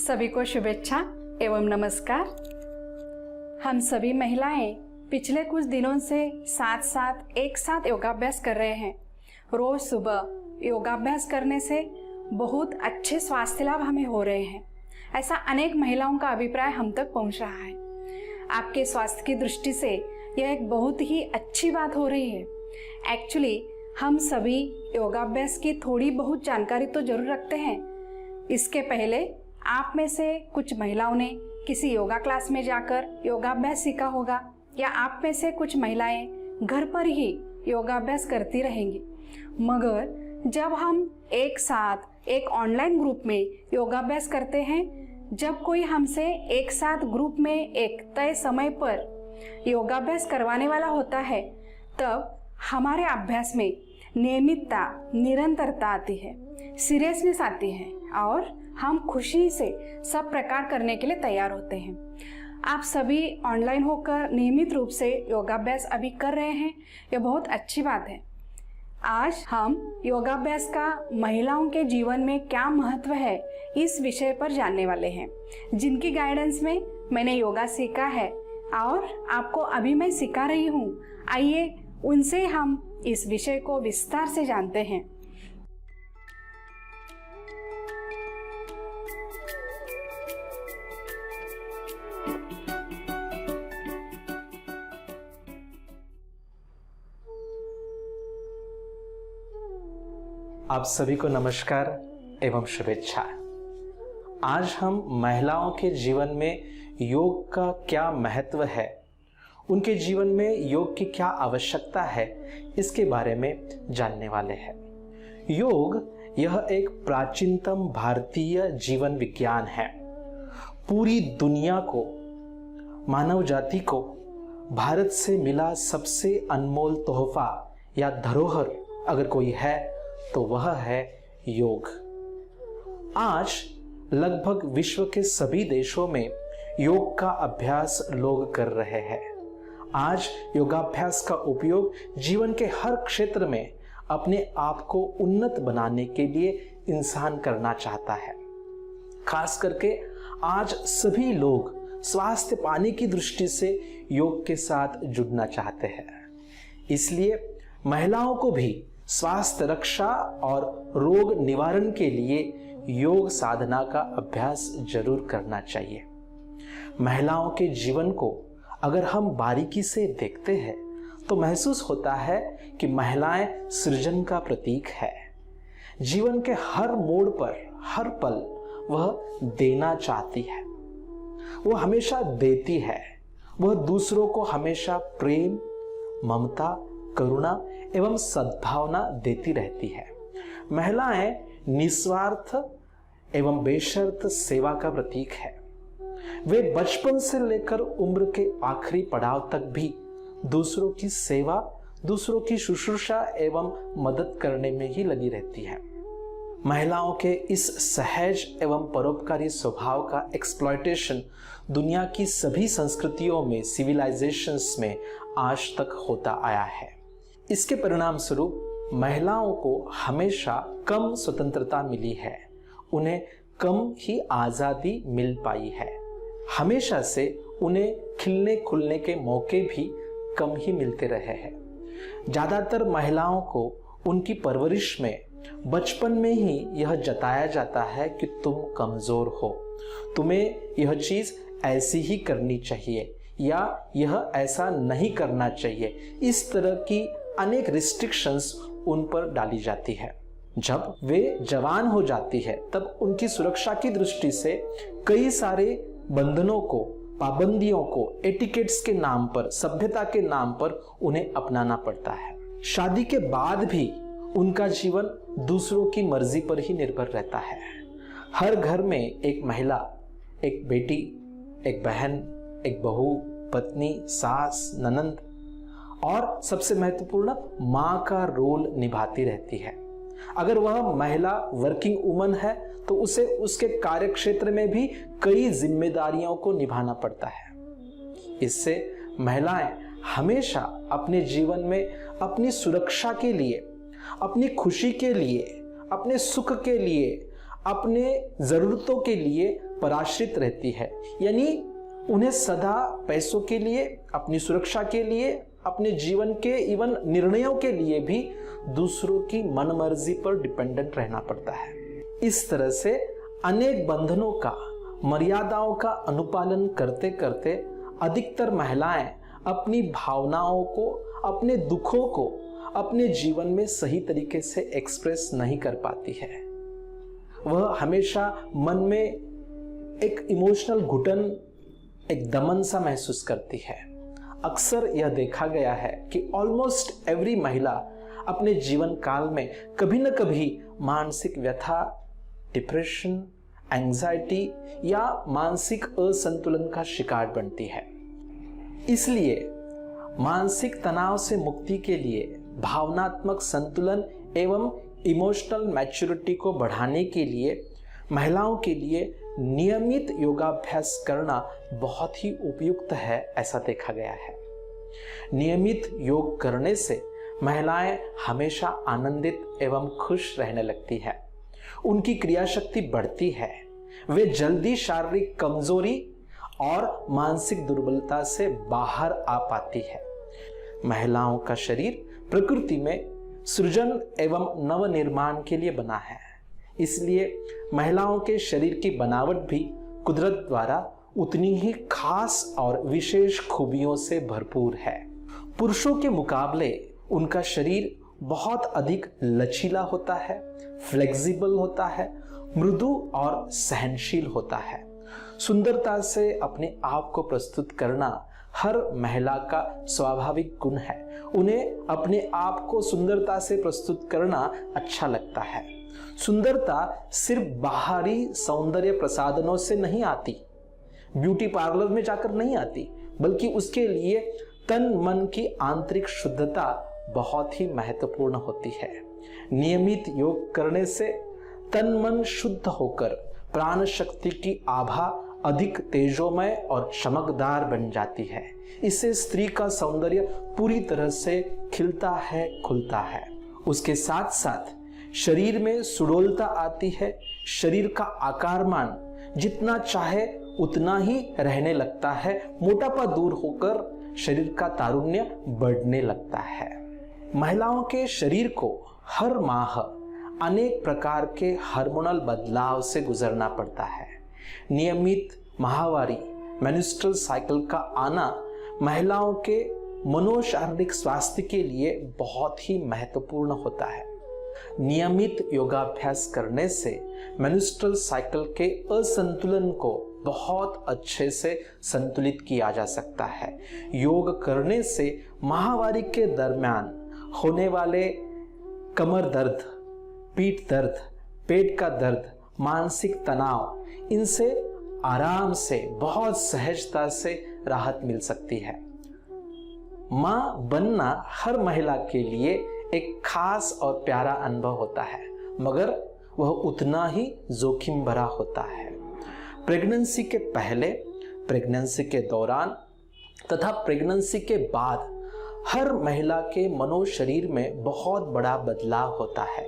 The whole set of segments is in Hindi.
सभी को शुभेच्छा एवं नमस्कार। हम सभी महिलाएं पिछले कुछ दिनों से एक साथ योगाभ्यास कर रहे हैं। रोज सुबह योगाभ्यास करने से बहुत अच्छे स्वास्थ्य लाभ हमें हो रहे हैं, ऐसा अनेक महिलाओं का अभिप्राय हम तक पहुंच रहा है। आपके स्वास्थ्य की दृष्टि से यह एक बहुत ही अच्छी बात हो रही है। एक्चुअली हम सभी योगाभ्यास की थोड़ी बहुत जानकारी तो जरूर रखते हैं। इसके पहले आप में से कुछ महिलाओं ने किसी योगा क्लास में जाकर योगाभ्यास सीखा होगा, या आप में से कुछ महिलाएं घर पर ही योगाभ्यास करती रहेंगी। मगर जब हम एक साथ एक ऑनलाइन ग्रुप में योगाभ्यास करते हैं, जब कोई हमसे एक साथ ग्रुप में एक तय समय पर योगाभ्यास करवाने वाला होता है, तब हमारे अभ्यास में नियमितता, निरंतरता आती है, सीरियसनेस आती है और हम खुशी से सब प्रकार करने के लिए तैयार होते हैं। आप सभी ऑनलाइन होकर नियमित रूप से योगाभ्यास अभी कर रहे हैं, यह बहुत अच्छी बात है। आज हम योगाभ्यास का महिलाओं के जीवन में क्या महत्व है, इस विषय पर जानने वाले हैं, जिनकी गाइडेंस में मैंने योगा सीखा है और आपको अभी मैं सिखा रही हूँ। आइए उनसे हम इस विषय को विस्तार से जानते हैं। आप सभी को नमस्कार एवं शुभेच्छा। आज हम महिलाओं के जीवन में योग का क्या महत्व है, उनके जीवन में योग की क्या आवश्यकता है, इसके बारे में जानने वाले हैं। योग यह एक प्राचीनतम भारतीय जीवन विज्ञान है। पूरी दुनिया को, मानव जाति को भारत से मिला सबसे अनमोल तोहफा या धरोहर अगर कोई है तो वह है योग। आज लगभग विश्व के सभी देशों में योग का अभ्यास लोग कर रहे हैं। आज योगाभ्यास का उपयोग जीवन के हर क्षेत्र में अपने आप को उन्नत बनाने के लिए इंसान करना चाहता है। खास करके आज सभी लोग स्वास्थ्य पाने की दृष्टि से योग के साथ जुड़ना चाहते हैं। इसलिए महिलाओं को भी स्वास्थ्य रक्षा और रोग निवारण के लिए योग साधना का अभ्यास जरूर करना चाहिए। महिलाओं के जीवन को अगर हम बारीकी से देखते हैं तो महसूस होता है कि महिलाएं सृजन का प्रतीक है। जीवन के हर मोड़ पर, हर पल वह देना चाहती है, वह हमेशा देती है। वह दूसरों को हमेशा प्रेम, ममता, करुणा एवं सद्भावना देती रहती है। महिलाएं निस्वार्थ एवं बेशर्त सेवा का प्रतीक है। वे बचपन से लेकर उम्र के आखिरी पड़ाव तक भी दूसरों की सेवा, दूसरों की शुश्रूषा एवं मदद करने में ही लगी रहती है। महिलाओं के इस सहज एवं परोपकारी स्वभाव का एक्सप्लॉयटेशन दुनिया की सभी संस्कृतियों में, सिविलाइजेशंस में आज तक होता आया है। इसके परिणाम स्वरूप महिलाओं को हमेशा कम स्वतंत्रता मिली है, उन्हें कम ही आज़ादी मिल पाई है। हमेशा से उन्हें खिलने खुलने के मौके भी कम ही मिलते रहे हैं। ज़्यादातर महिलाओं को उनकी परवरिश में बचपन में ही यह जताया जाता है कि तुम कमज़ोर हो, तुम्हें यह चीज़ ऐसी ही करनी चाहिए या यह ऐसा नहीं करना चाहिए। इस तरह की अनेक रिस्ट्रिक्शंस उन पर डाली जाती है। जब वे जवान हो जाती है तब उनकी सुरक्षा की दृष्टि से कई सारे बंधनों को, पाबंदियों को एटिकेट्स के नाम पर, सभ्यता के नाम पर उन्हें अपनाना पड़ता है। शादी के बाद भी उनका जीवन दूसरों की मर्जी पर ही निर्भर रहता है। हर घर में एक महिला, एक बेटी, एक बहन, एक बहू, पत्नी, सास, ननंद और सबसे महत्वपूर्ण माँ का रोल निभाती रहती है। अगर वह महिला वर्किंग वुमन है तो उसे उसके कार्य क्षेत्र में भी कई जिम्मेदारियों को निभाना पड़ता है। इससे महिलाएं हमेशा अपने जीवन में अपनी सुरक्षा के लिए, अपनी खुशी के लिए, अपने सुख के लिए, अपने जरूरतों के लिए पराश्रित रहती है, यानी उन्हें सदा पैसों के लिए, अपनी सुरक्षा के लिए, अपने जीवन के इवन निर्णयों के लिए भी दूसरों की मनमर्जी पर डिपेंडेंट रहना पड़ता है। इस तरह से अनेक बंधनों का, मर्यादाओं का अनुपालन करते करते अधिकतर महिलाएं अपनी भावनाओं को, अपने दुखों को अपने जीवन में सही तरीके से एक्सप्रेस नहीं कर पाती है। वह हमेशा मन में एक इमोशनल घुटन, एक दमन सा महसूस करती है। अक्सर यह देखा गया है कि ऑलमोस्ट एवरी महिला अपने जीवन काल में कभी न कभी मानसिक व्यथा, डिप्रेशन, एंजाइटी या मानसिक असंतुलन का शिकार बनती है। इसलिए मानसिक तनाव से मुक्ति के लिए, भावनात्मक संतुलन एवं इमोशनल मैच्योरिटी को बढ़ाने के लिए महिलाओं के लिए नियमित योगाभ्यास करना बहुत ही उपयुक्त है, ऐसा देखा गया है। नियमित योग करने से महिलाएं हमेशा आनंदित एवं खुश रहने लगती है, उनकी क्रिया शक्ति बढ़ती है, वे जल्दी शारीरिक कमजोरी और मानसिक दुर्बलता से बाहर आ पाती है। महिलाओं का शरीर प्रकृति में सृजन एवं नवनिर्माण के लिए बना है, इसलिए महिलाओं के शरीर की बनावट भी कुदरत द्वारा उतनी ही खास और विशेष खूबियों से भरपूर है। पुरुषों के मुकाबले उनका शरीर बहुत अधिक लचीला होता है, फ्लेक्सिबल होता है, मृदु और सहनशील होता है। सुंदरता से अपने आप को प्रस्तुत करना हर महिला का स्वाभाविक गुण है। उन्हें अपने आप को सुंदरता से प्रस्तुत करना अच्छा लगता है। सुंदरता सिर्फ बाहरी सौंदर्य प्रसाधनों से नहीं आती, ब्यूटी पार्लर में जाकर नहीं आती, बल्कि उसके लिए तन मन की आंतरिक शुद्धता बहुत ही महत्वपूर्ण होती है। नियमित योग करने से तन मन शुद्ध होकर प्राण शक्ति की आभा अधिक तेजोमय और चमकदार बन जाती है। इससे स्त्री का सौंदर्य पूरी तरह से खिलता है, खुलता है। उसके साथ साथ शरीर में सुडौलता आती है, शरीर का आकारमान जितना चाहे उतना ही रहने लगता है, मोटापा दूर होकर शरीर का तारुण्य बढ़ने लगता है। महिलाओं के शरीर को हर माह अनेक प्रकार के हार्मोनल बदलाव से गुजरना पड़ता है। नियमित माहवारी, मेन्स्ट्रुअल साइकिल का आना महिलाओं के मनोशारीरिक स्वास्थ्य के लिए बहुत ही महत्वपूर्ण होता है। नियमित योगाभ्यास करने से मेन्स्ट्रुअल साइकिल के असंतुलन को बहुत अच्छे से संतुलित किया जा सकता है। योग करने से माहवारी के दरमियान होने वाले कमर दर्द, पीठ दर्द, पेट का दर्द, मानसिक तनाव, इनसे आराम से, बहुत सहजता से राहत मिल सकती है। मां बनना हर महिला के लिए एक खास और प्यारा अनुभव होता है, मगर वह उतना ही जोखिम भरा होता है। प्रेगनेंसी के पहले, प्रेगनेंसी के दौरान तथा प्रेगनेंसी के बाद हर महिला के मनोशरीर में बहुत बड़ा बदलाव होता है।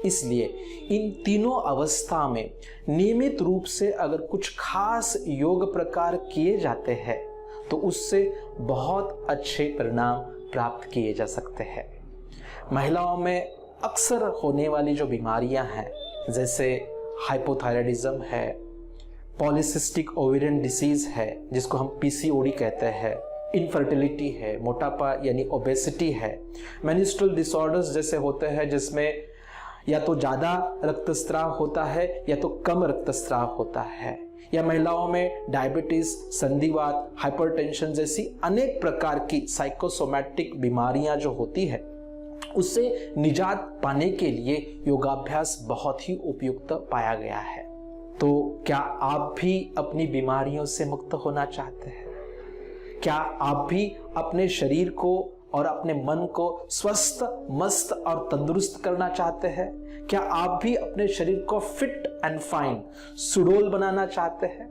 इसलिए इन तीनों अवस्था में नियमित रूप से अगर कुछ खास योग प्रकार किए जाते हैं तो उससे बहुत अच्छे परिणाम प्राप्त किए जा सकते हैं। महिलाओं में अक्सर होने वाली जो बीमारियां हैं, जैसे हाइपोथायराइडिज्म है, पॉलीसिस्टिक ओवेरियन डिसीज है जिसको हम पीसीओडी कहते हैं, इनफर्टिलिटी है, मोटापा यानी ओबेसिटी है, मेन्स्ट्रुअल डिसऑर्डर्स जैसे होते हैं जिसमें या तो ज़्यादा रक्तस्राव होता है या तो कम रक्तस्राव होता है, या महिलाओं में डायबिटीज, संधिवात, हाइपरटेंशन जैसी अनेक प्रकार की साइकोसोमैटिक बीमारियां जो होती है, उससे निजात पाने के लिए योगाभ्यास बहुत ही उपयुक्त पाया गया है। तो क्या आप भी अपनी बीमारियों से मुक्त होना चाहते हैं? क्या आप भी अपने शरीर को और अपने मन को स्वस्थ, मस्त और तंदुरुस्त करना चाहते हैं? क्या आप भी अपने शरीर को फिट एंड फाइन, सुडौल बनाना चाहते हैं?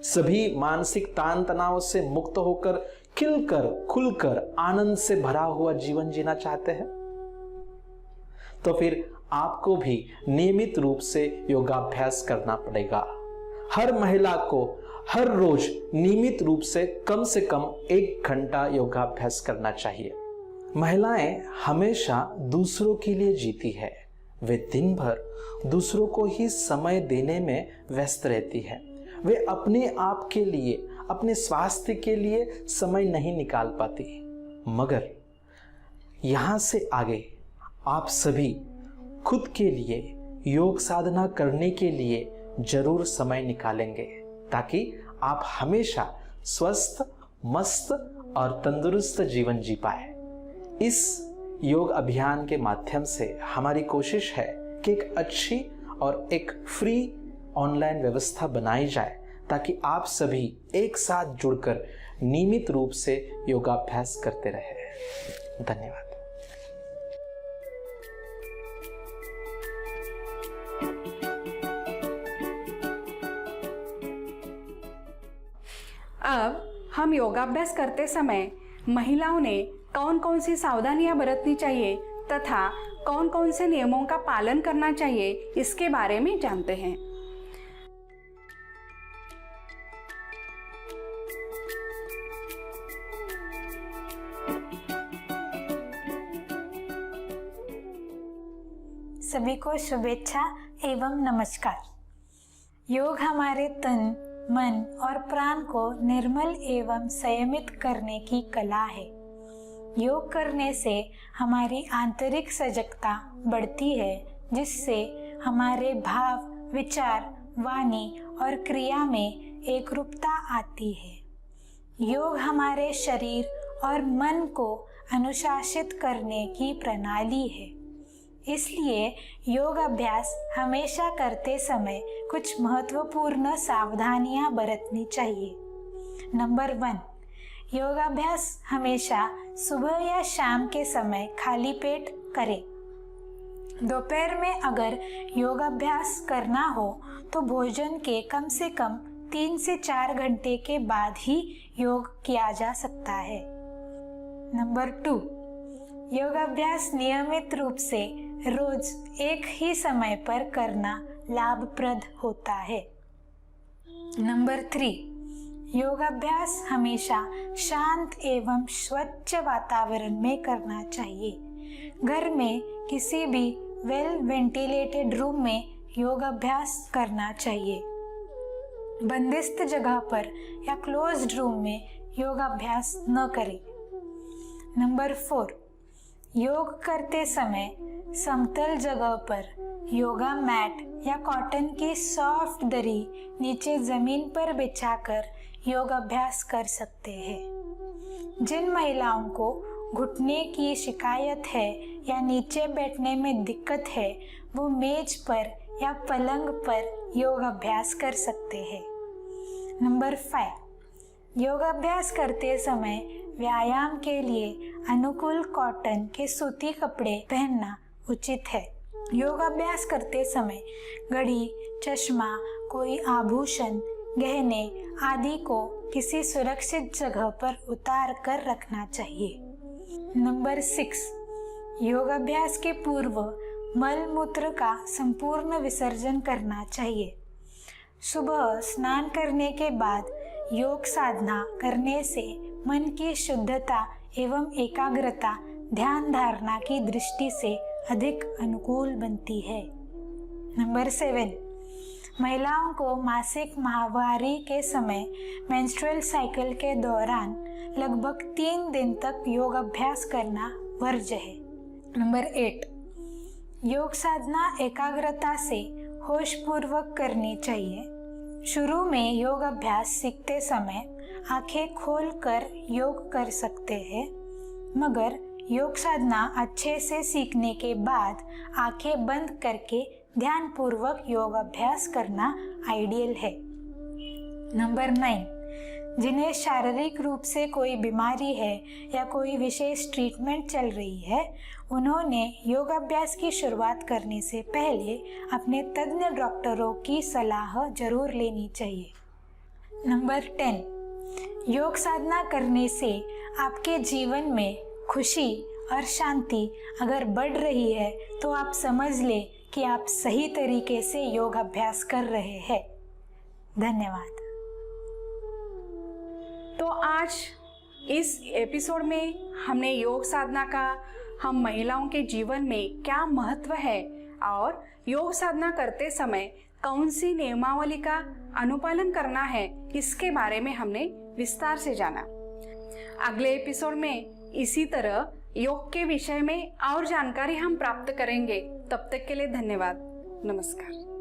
सभी मानसिक तान तनाव से मुक्त होकर खिलकर, खुलकर, आनंद से भरा हुआ जीवन जीना चाहते हैं? तो फिर आपको भी नियमित रूप से योगाभ्यास करना पड़ेगा। हर महिला को हर रोज नियमित रूप से कम 1 घंटा योगाभ्यास करना चाहिए। महिलाएं हमेशा दूसरों के लिए जीती है। वे दिन भर दूसरों को ही समय देने में व्यस्त रहती है। वे अपने आप के लिए, अपने स्वास्थ्य के लिए समय नहीं निकाल पाती। मगर यहाँ से आगे आप सभी खुद के लिए योग साधना करने के लिए जरूर समय निकालेंगे, ताकि आप हमेशा स्वस्थ, मस्त और तंदुरुस्त जीवन जी पाए। इस योग अभियान के माध्यम से हमारी कोशिश है कि एक अच्छी और एक फ्री ऑनलाइन व्यवस्था बनाई जाए, ताकि आप सभी एक साथ जुड़कर नियमित रूप से योगाभ्यास करते रहें। धन्यवाद। अब हम योगाभ्यास करते समय महिलाओं ने कौन कौन सी सावधानियां बरतनी चाहिए तथा कौन कौन से नियमों का पालन करना चाहिए, इसके बारे में जानते हैं। सभी को शुभेच्छा एवं नमस्कार। योग हमारे तन, मन और प्राण को निर्मल एवं संयमित करने की कला है। योग करने से हमारी आंतरिक सजगता बढ़ती है, जिससे हमारे भाव, विचार, वाणी और क्रिया में एकरूपता आती है। योग हमारे शरीर और मन को अनुशासित करने की प्रणाली है। इसलिए योग अभ्यास हमेशा करते समय कुछ महत्वपूर्ण सावधानियां बरतनी चाहिए। नंबर 1, योगाभ्यास हमेशा सुबह या शाम के समय खाली पेट करें। दोपहर में अगर योगाभ्यास करना हो तो भोजन के कम से कम 3 से 4 घंटे के बाद ही योग किया जा सकता है। नंबर 2, योगाभ्यास नियमित रूप से रोज एक ही समय पर करना लाभप्रद होता है। नंबर 3, योगाभ्यास हमेशा शांत एवं स्वच्छ वातावरण में करना चाहिए। घर में किसी भी वेल वेंटिलेटेड रूम में योगाभ्यास करना चाहिए। बंदिस्त जगह पर या क्लोज्ड रूम में योगाभ्यास न करें। नंबर 4, योग करते समय समतल जगह पर योगा मैट या कॉटन की सॉफ्ट दरी नीचे जमीन पर बिछाकर योग अभ्यास कर सकते हैं। जिन महिलाओं को घुटने की शिकायत है या नीचे बैठने में दिक्कत है, वो मेज पर या पलंग पर योग अभ्यास कर सकते हैं। नंबर 5, योगाभ्यास करते समय व्यायाम के लिए अनुकूल कॉटन के सूती कपड़े पहनना उचित है। योगाभ्यास करते समय घड़ी, चश्मा, कोई आभूषण, गहने आदि को किसी सुरक्षित जगह पर उतार कर रखना चाहिए। नंबर 6, योगाभ्यास के पूर्व मल मूत्र का संपूर्ण विसर्जन करना चाहिए। सुबह स्नान करने के बाद योग साधना करने से मन की शुद्धता एवं एकाग्रता ध्यान धारणा की दृष्टि से अधिक अनुकूल बनती है। नंबर 7, महिलाओं को मासिक माहवारी के समय मेंस्ट्रुअल साइकिल के दौरान लगभग 3 दिन तक योग अभ्यास करना वर्ज्य है। नंबर 8, योग साधना एकाग्रता से होशपूर्वक करनी चाहिए। शुरू में योग अभ्यास सीखते समय आंखें खोलकर योग कर सकते हैं, मगर योग साधना अच्छे से सीखने के बाद आंखें बंद करके ध्यानपूर्वक योग अभ्यास करना आइडियल है। नंबर 9, जिन्हें शारीरिक रूप से कोई बीमारी है या कोई विशेष ट्रीटमेंट चल रही है, उन्होंने योगाभ्यास की शुरुआत करने से पहले अपने तज्ञ डॉक्टरों की सलाह जरूर लेनी चाहिए। नंबर 10, योग साधना करने से आपके जीवन में खुशी और शांति अगर बढ़ रही है तो आप समझ लें कि आप सही तरीके से योग अभ्यास कर रहे हैं। धन्यवाद। तो आज इस एपिसोड में हमने योग साधना का हम महिलाओं के जीवन में क्या महत्व है और योग साधना करते समय कौन सी नियमावली का अनुपालन करना है, इसके बारे में हमने विस्तार से जाना। अगले एपिसोड में इसी तरह योग के विषय में और जानकारी हम प्राप्त करेंगे। तब तक के लिए धन्यवाद। नमस्कार।